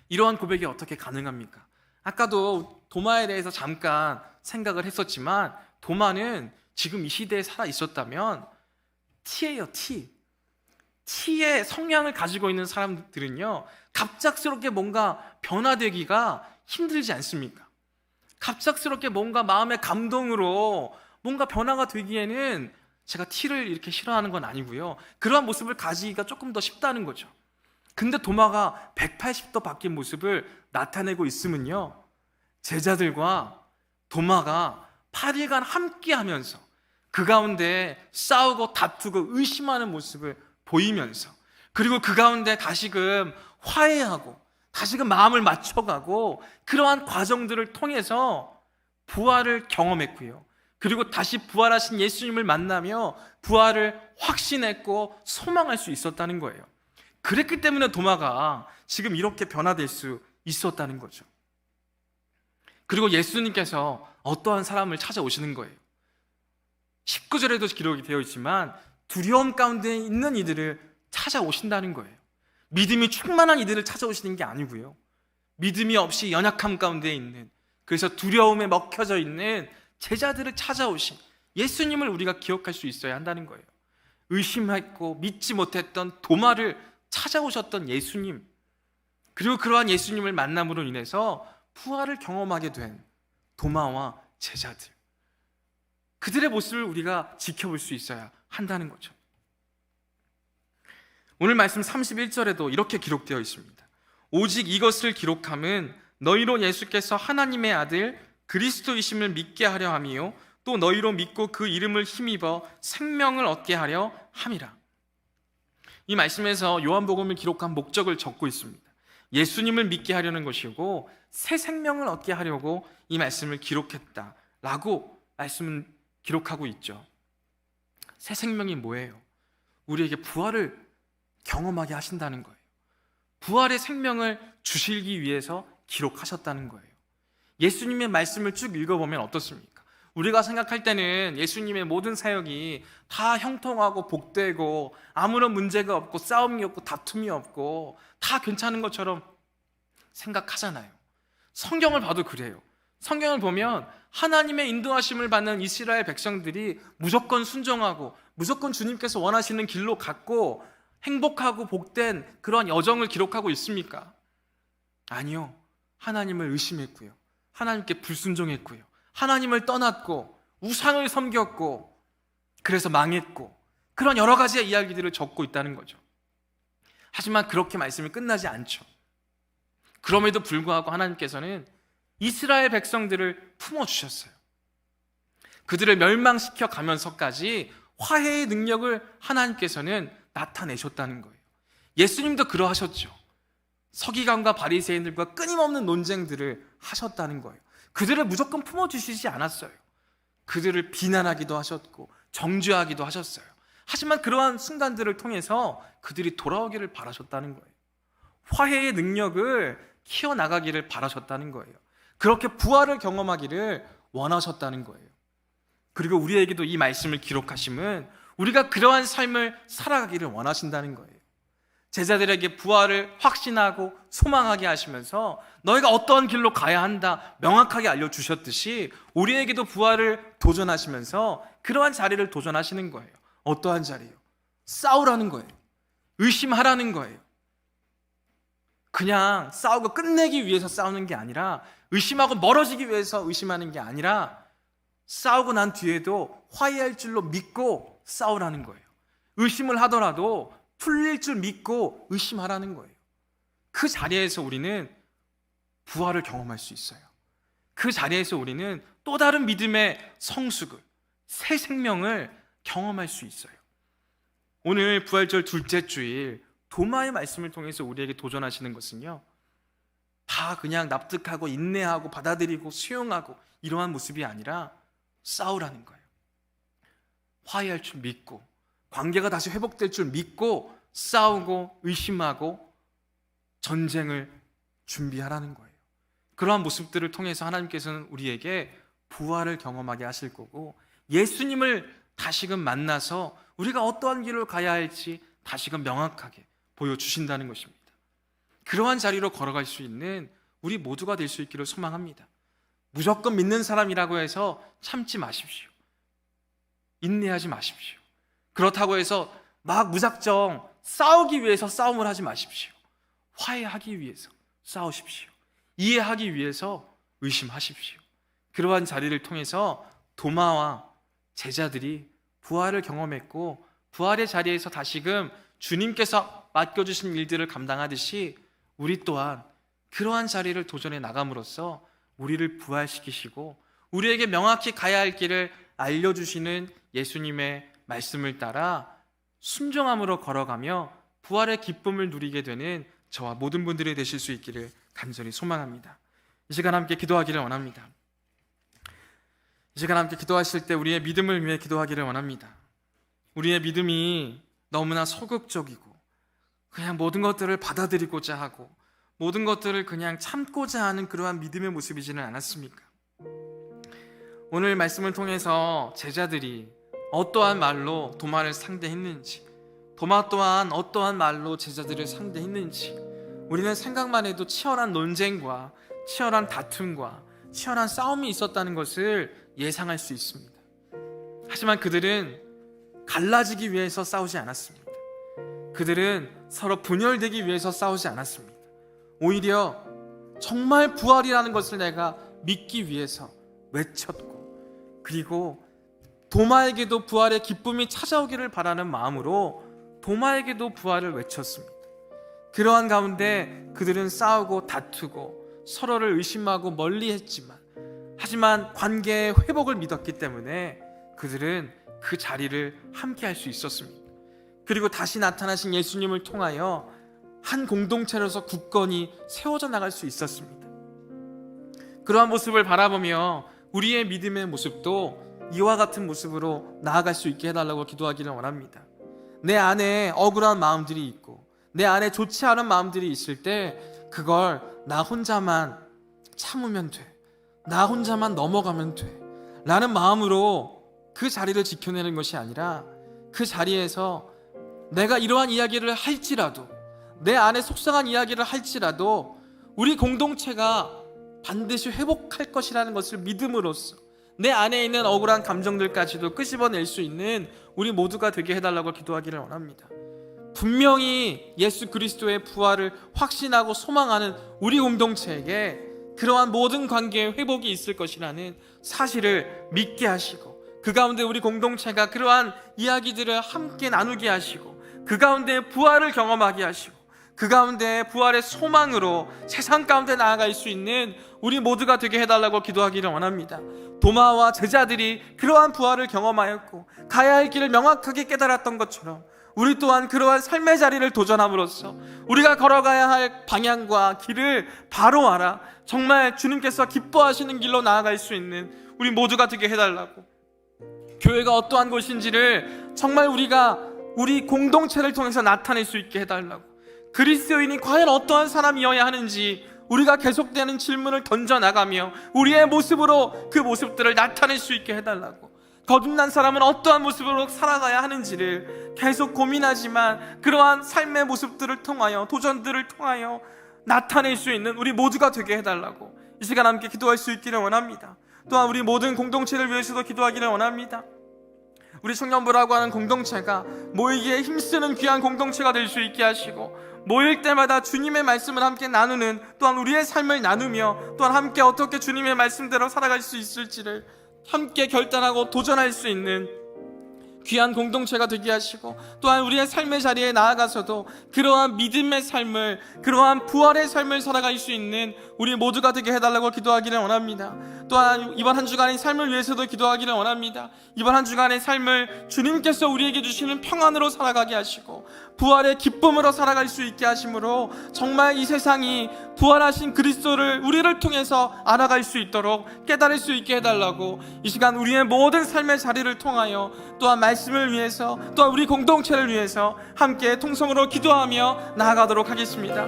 이러한 고백이 어떻게 가능합니까? 아까도 도마에 대해서 잠깐 생각을 했었지만 도마는 지금 이 시대에 살아 있었다면 T예요, T. T의 성향을 가지고 있는 사람들은요, 갑작스럽게 뭔가 변화되기가 힘들지 않습니까? 갑작스럽게 뭔가 마음의 감동으로 뭔가 변화가 되기에는 제가 T를 이렇게 싫어하는 건 아니고요, 그러한 모습을 가지기가 조금 더 쉽다는 거죠. 근데 도마가 180도 바뀐 모습을 나타내고 있으면요, 제자들과 도마가 8일간 함께 하면서 그 가운데 싸우고 다투고 의심하는 모습을 보이면서, 그리고 그 가운데 다시금 화해하고 다시금 마음을 맞춰가고 그러한 과정들을 통해서 부활을 경험했고요, 그리고 다시 부활하신 예수님을 만나며 부활을 확신했고 소망할 수 있었다는 거예요. 그랬기 때문에 도마가 지금 이렇게 변화될 수 있었다는 거죠. 그리고 예수님께서 어떠한 사람을 찾아오시는 거예요. 19절에도 기록이 되어 있지만 두려움 가운데 있는 이들을 찾아오신다는 거예요. 믿음이 충만한 이들을 찾아오시는 게 아니고요, 믿음이 없이 연약함 가운데 있는, 그래서 두려움에 먹혀져 있는 제자들을 찾아오신 예수님을 우리가 기억할 수 있어야 한다는 거예요. 의심했고 믿지 못했던 도마를 찾아오셨던 예수님, 그리고 그러한 예수님을 만남으로 인해서 부활을 경험하게 된 도마와 제자들, 그들의 모습을 우리가 지켜볼 수 있어야 한다는 거죠. 오늘 말씀 31절에도 이렇게 기록되어 있습니다. 오직 이것을 기록함은 너희로 예수께서 하나님의 아들 그리스도이심을 믿게 하려 함이요 또 너희로 믿고 그 이름을 힘입어 생명을 얻게 하려 함이라. 이 말씀에서 요한복음을 기록한 목적을 적고 있습니다. 예수님을 믿게 하려는 것이고 새 생명을 얻게 하려고 이 말씀을 기록했다라고 말씀은 기록하고 있죠. 새 생명이 뭐예요? 우리에게 부활을 경험하게 하신다는 거예요. 부활의 생명을 주시기 위해서 기록하셨다는 거예요. 예수님의 말씀을 쭉 읽어보면 어떻습니까? 우리가 생각할 때는 예수님의 모든 사역이 다 형통하고 복되고 아무런 문제가 없고 싸움이 없고 다툼이 없고 다 괜찮은 것처럼 생각하잖아요. 성경을 봐도 그래요. 성경을 보면 하나님의 인도하심을 받는 이스라엘 백성들이 무조건 순종하고 무조건 주님께서 원하시는 길로 갔고 행복하고 복된 그런 여정을 기록하고 있습니까? 아니요. 하나님을 의심했고요, 하나님께 불순종했고요, 하나님을 떠났고 우상을 섬겼고 그래서 망했고, 그런 여러 가지의 이야기들을 적고 있다는 거죠. 하지만 그렇게 말씀이 끝나지 않죠. 그럼에도 불구하고 하나님께서는 이스라엘 백성들을 품어주셨어요. 그들을 멸망시켜 가면서까지 화해의 능력을 하나님께서는 나타내셨다는 거예요. 예수님도 그러하셨죠. 서기관과 바리새인들과 끊임없는 논쟁들을 하셨다는 거예요. 그들을 무조건 품어주시지 않았어요. 그들을 비난하기도 하셨고 정죄하기도 하셨어요. 하지만 그러한 순간들을 통해서 그들이 돌아오기를 바라셨다는 거예요. 화해의 능력을 키워나가기를 바라셨다는 거예요. 그렇게 부활을 경험하기를 원하셨다는 거예요. 그리고 우리에게도 이 말씀을 기록하심은 우리가 그러한 삶을 살아가기를 원하신다는 거예요. 제자들에게 부활을 확신하고 소망하게 하시면서 너희가 어떠한 길로 가야 한다 명확하게 알려주셨듯이 우리에게도 부활을 도전하시면서 그러한 자리를 도전하시는 거예요. 어떠한 자리요? 싸우라는 거예요. 의심하라는 거예요. 그냥 싸우고 끝내기 위해서 싸우는 게 아니라, 의심하고 멀어지기 위해서 의심하는 게 아니라, 싸우고 난 뒤에도 화해할 줄로 믿고 싸우라는 거예요. 의심을 하더라도 풀릴 줄 믿고 의심하라는 거예요. 그 자리에서 우리는 부활을 경험할 수 있어요. 그 자리에서 우리는 또 다른 믿음의 성숙을, 새 생명을 경험할 수 있어요. 오늘 부활절 둘째 주일 도마의 말씀을 통해서 우리에게 도전하시는 것은요, 다 그냥 납득하고 인내하고 받아들이고 수용하고 이러한 모습이 아니라 싸우라는 거예요. 화해할 줄 믿고, 관계가 다시 회복될 줄 믿고 싸우고 의심하고 전쟁을 준비하라는 거예요. 그러한 모습들을 통해서 하나님께서는 우리에게 부활을 경험하게 하실 거고, 예수님을 다시금 만나서 우리가 어떠한 길을 가야 할지 다시금 명확하게 보여주신다는 것입니다. 그러한 자리로 걸어갈 수 있는 우리 모두가 될 수 있기를 소망합니다. 무조건 믿는 사람이라고 해서 참지 마십시오. 인내하지 마십시오. 그렇다고 해서 막 무작정 싸우기 위해서 싸움을 하지 마십시오. 화해하기 위해서 싸우십시오. 이해하기 위해서 의심하십시오. 그러한 자리를 통해서 도마와 제자들이 부활을 경험했고, 부활의 자리에서 다시금 주님께서 맡겨주신 일들을 감당하듯이 우리 또한 그러한 자리를 도전해 나감으로써 우리를 부활시키시고 우리에게 명확히 가야 할 길을 알려주시는 예수님의 말씀을 따라 순종함으로 걸어가며 부활의 기쁨을 누리게 되는 저와 모든 분들이 되실 수 있기를 간절히 소망합니다. 이 시간 함께 기도하기를 원합니다. 이 시간 함께 기도하실 때 우리의 믿음을 위해 기도하기를 원합니다. 우리의 믿음이 너무나 소극적이고 그냥 모든 것들을 받아들이고자 하고 모든 것들을 그냥 참고자 하는 그러한 믿음의 모습이지는 않았습니까? 오늘 말씀을 통해서 제자들이 어떠한 말로 도마를 상대했는지, 도마 또한 어떠한 말로 제자들을 상대했는지 우리는 생각만 해도 치열한 논쟁과 치열한 다툼과 치열한 싸움이 있었다는 것을 예상할 수 있습니다. 하지만 그들은 갈라지기 위해서 싸우지 않았습니다. 그들은 서로 분열되기 위해서 싸우지 않았습니다. 오히려 정말 부활이라는 것을 내가 믿기 위해서 외쳤고, 그리고 도마에게도 부활의 기쁨이 찾아오기를 바라는 마음으로 도마에게도 부활을 외쳤습니다. 그러한 가운데 그들은 싸우고 다투고 서로를 의심하고 멀리했지만, 하지만 관계의 회복을 믿었기 때문에 그들은 그 자리를 함께 할 수 있었습니다. 그리고 다시 나타나신 예수님을 통하여 한 공동체로서 굳건히 세워져 나갈 수 있었습니다. 그러한 모습을 바라보며 우리의 믿음의 모습도 이와 같은 모습으로 나아갈 수 있게 해달라고 기도하기를 원합니다. 내 안에 억울한 마음들이 있고 내 안에 좋지 않은 마음들이 있을 때 그걸 나 혼자만 참으면 돼, 나 혼자만 넘어가면 돼 라는 마음으로 그 자리를 지켜내는 것이 아니라, 그 자리에서 내가 이러한 이야기를 할지라도, 내 안에 속상한 이야기를 할지라도 우리 공동체가 반드시 회복할 것이라는 것을 믿음으로써 내 안에 있는 억울한 감정들까지도 끄집어낼 수 있는 우리 모두가 되게 해달라고 기도하기를 원합니다. 분명히 예수 그리스도의 부활을 확신하고 소망하는 우리 공동체에게 그러한 모든 관계의 회복이 있을 것이라는 사실을 믿게 하시고, 그 가운데 우리 공동체가 그러한 이야기들을 함께 나누게 하시고, 그 가운데 부활을 경험하게 하시고, 그 가운데 부활의 소망으로 세상 가운데 나아갈 수 있는 우리 모두가 되게 해달라고 기도하기를 원합니다. 도마와 제자들이 그러한 부활을 경험하였고 가야 할 길을 명확하게 깨달았던 것처럼 우리 또한 그러한 삶의 자리를 도전함으로써 우리가 걸어가야 할 방향과 길을 바로 알아 정말 주님께서 기뻐하시는 길로 나아갈 수 있는 우리 모두가 되게 해달라고, 교회가 어떠한 곳인지를 정말 우리 공동체를 통해서 나타낼 수 있게 해달라고, 그리스도인이 과연 어떠한 사람이어야 하는지 우리가 계속되는 질문을 던져나가며 우리의 모습으로 그 모습들을 나타낼 수 있게 해달라고, 거듭난 사람은 어떠한 모습으로 살아가야 하는지를 계속 고민하지만 그러한 삶의 모습들을 통하여, 도전들을 통하여 나타낼 수 있는 우리 모두가 되게 해달라고 이 시간 함께 기도할 수 있기를 원합니다. 또한 우리 모든 공동체를 위해서도 기도하기를 원합니다. 우리 청년부라고 하는 공동체가 모이기에 힘쓰는 귀한 공동체가 될 수 있게 하시고, 모일 때마다 주님의 말씀을 함께 나누는, 또한 우리의 삶을 나누며 또한 함께 어떻게 주님의 말씀대로 살아갈 수 있을지를 함께 결단하고 도전할 수 있는 귀한 공동체가 되게 하시고, 또한 우리의 삶의 자리에 나아가서도 그러한 믿음의 삶을, 그러한 부활의 삶을 살아갈 수 있는 우리 모두가 되게 해달라고 기도하기를 원합니다. 또한 이번 한 주간의 삶을 위해서도 기도하기를 원합니다. 이번 한 주간의 삶을 주님께서 우리에게 주시는 평안으로 살아가게 하시고 부활의 기쁨으로 살아갈 수 있게 하심으로 정말 이 세상이 부활하신 그리스도를 우리를 통해서 알아갈 수 있도록 깨달을 수 있게 해달라고 이 시간 우리의 모든 삶의 자리를 통하여 또한 말씀을 위해서, 또한 우리 공동체를 위해서 함께 통성으로 기도하며 나아가도록 하겠습니다.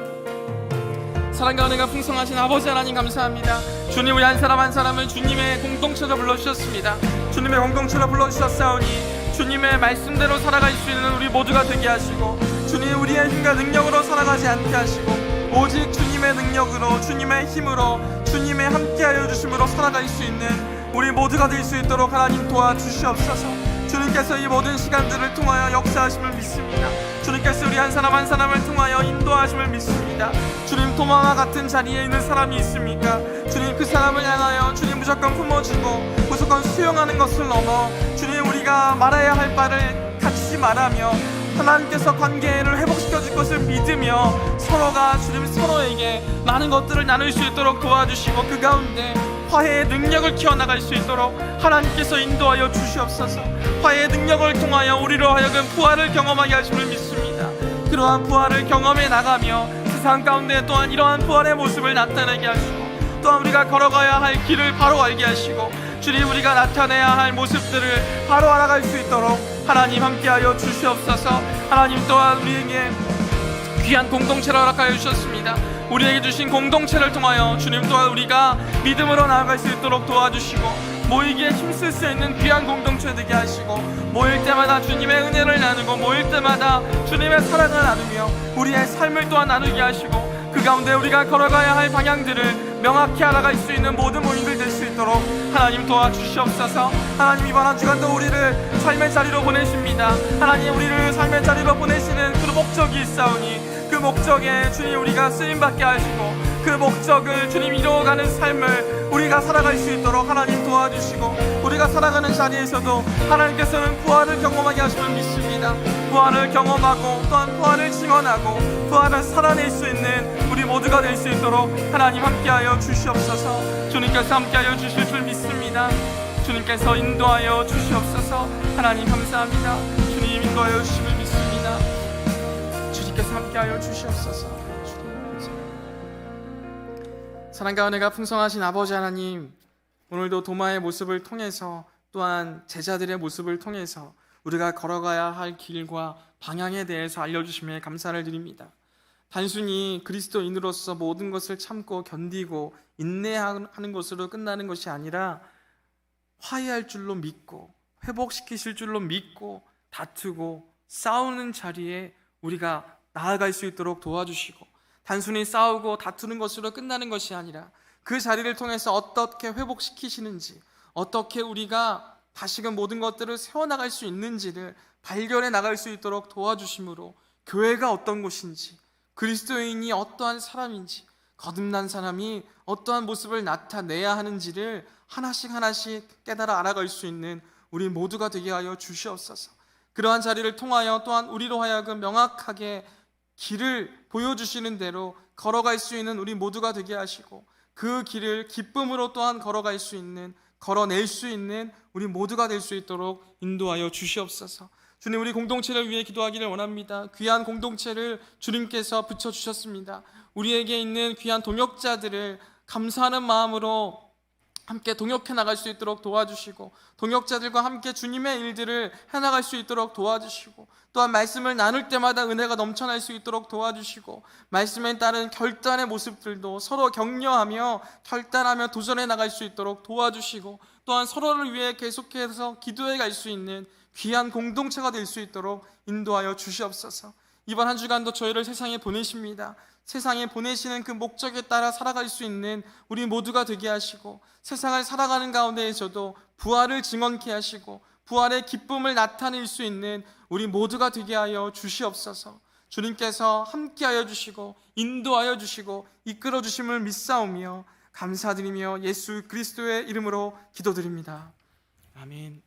사랑과 은혜가 풍성하신 아버지 하나님 감사합니다. 주님, 우리 한 사람 한 사람을 주님의 공동체로 불러주셨습니다. 주님의 공동체로 불러주셨사오니 주님의 말씀대로 살아갈 수 있는 우리 모두가 되게 하시고, 주님 우리의 힘과 능력으로 살아가지 않게 하시고 오직 주님의 능력으로, 주님의 힘으로, 주님의 함께하여 주심으로 살아갈 수 있는 우리 모두가 될 수 있도록 하나님 도와주시옵소서. 주님께서 이 모든 시간들을 통하여 역사하심을 믿습니다. 주님께서 우리 한 사람 한 사람을 통하여 인도하심을 믿습니다. 주님, 도마와 같은 자리에 있는 사람이 있습니까? 주님, 그 사람을 향하여 주님 무조건 품어주고 무조건 수용하는 것을 넘어 주님, 우리가 말해야 할 바를 같이 말하며 하나님께서 관계를 회복시켜 줄 것을 믿으며 서로가 주님 서로에게 많은 것들을 나눌 수 있도록 도와주시고 그 가운데 화해의 능력을 키워나갈 수 있도록 하나님께서 인도하여 주시옵소서. 화해의 능력을 통하여 우리로 하여금 부활을 경험하게 하심을 믿습니다. 그러한 부활을 경험해 나가며 세상 가운데 또한 이러한 부활의 모습을 나타내게 하시고, 또한 우리가 걸어가야 할 길을 바로 알게 하시고 주님, 우리가 나타내야 할 모습들을 바로 알아갈 수 있도록 하나님 함께하여 주시옵소서. 하나님 또한 우리에게 귀한 공동체를 허락하여 주셨습니다. 우리에게 주신 공동체를 통하여 주님 또한 우리가 믿음으로 나아갈 수 있도록 도와주시고 모이기에 힘쓸 수 있는 귀한 공동체 되게 하시고, 모일 때마다 주님의 은혜를 나누고 모일 때마다 주님의 사랑을 나누며 우리의 삶을 또한 나누게 하시고 그 가운데 우리가 걸어가야 할 방향들을 명확히 알아갈 수 있는 모든 모임들 될 수 있도록 하나님 도와주시옵소서. 하나님, 이번 한 주간도 우리를 삶의 자리로 보내십니다. 하나님, 우리를 삶의 자리로 보내시는 그 목적이 있사오니 그 목적에 주님 우리가 쓰임받게 하시고 그 목적을 주님 이루어가는 삶을 우리가 살아갈 수 있도록 하나님 도와주시고, 우리가 살아가는 자리에서도 하나님께서는 부활을 경험하게 하심을 믿습니다. 부활을 경험하고 또한 부활을 증언하고 부활을 살아낼 수 있는 우리 모두가 될 수 있도록 하나님 함께하여 주시옵소서. 주님께서 함께하여 주실 줄 믿습니다. 주님께서 인도하여 주시옵소서. 하나님 감사합니다. 주님 인도하여 주심을 믿습니다. 주님께서 함께하여 주시옵소서. 사랑과 은혜가 풍성하신 아버지 하나님, 오늘도 도마의 모습을 통해서 또한 제자들의 모습을 통해서 우리가 걸어가야 할 길과 방향에 대해서 알려주심에 감사를 드립니다. 단순히 그리스도인으로서 모든 것을 참고 견디고 인내하는 것으로 끝나는 것이 아니라 화해할 줄로 믿고 회복시키실 줄로 믿고 다투고 싸우는 자리에 우리가 나아갈 수 있도록 도와주시고, 단순히 싸우고 다투는 것으로 끝나는 것이 아니라 그 자리를 통해서 어떻게 회복시키시는지, 어떻게 우리가 다시금 모든 것들을 세워나갈 수 있는지를 발견해 나갈 수 있도록 도와주심으로 교회가 어떤 곳인지, 그리스도인이 어떠한 사람인지, 거듭난 사람이 어떠한 모습을 나타내야 하는지를 하나씩 하나씩 깨달아 알아갈 수 있는 우리 모두가 되게 하여 주시옵소서. 그러한 자리를 통하여 또한 우리로 하여금 명확하게 길을 보여주시는 대로 걸어갈 수 있는 우리 모두가 되게 하시고 그 길을 기쁨으로 또한 걸어갈 수 있는, 걸어낼 수 있는 우리 모두가 될 수 있도록 인도하여 주시옵소서. 주님, 우리 공동체를 위해 기도하기를 원합니다. 귀한 공동체를 주님께서 붙여주셨습니다. 우리에게 있는 귀한 동역자들을 감사하는 마음으로 함께 동역해 나갈 수 있도록 도와주시고, 동역자들과 함께 주님의 일들을 해나갈 수 있도록 도와주시고, 또한 말씀을 나눌 때마다 은혜가 넘쳐날 수 있도록 도와주시고, 말씀에 따른 결단의 모습들도 서로 격려하며 결단하며 도전해 나갈 수 있도록 도와주시고, 또한 서로를 위해 계속해서 기도해 갈 수 있는 귀한 공동체가 될 수 있도록 인도하여 주시옵소서. 이번 한 주간도 저희를 세상에 보내십니다. 세상에 보내시는 그 목적에 따라 살아갈 수 있는 우리 모두가 되게 하시고, 세상을 살아가는 가운데에서도 부활을 증언케 하시고 부활의 기쁨을 나타낼 수 있는 우리 모두가 되게 하여 주시옵소서. 주님께서 함께하여 주시고 인도하여 주시고 이끌어 주심을 믿사오며 감사드리며 예수 그리스도의 이름으로 기도드립니다. 아멘.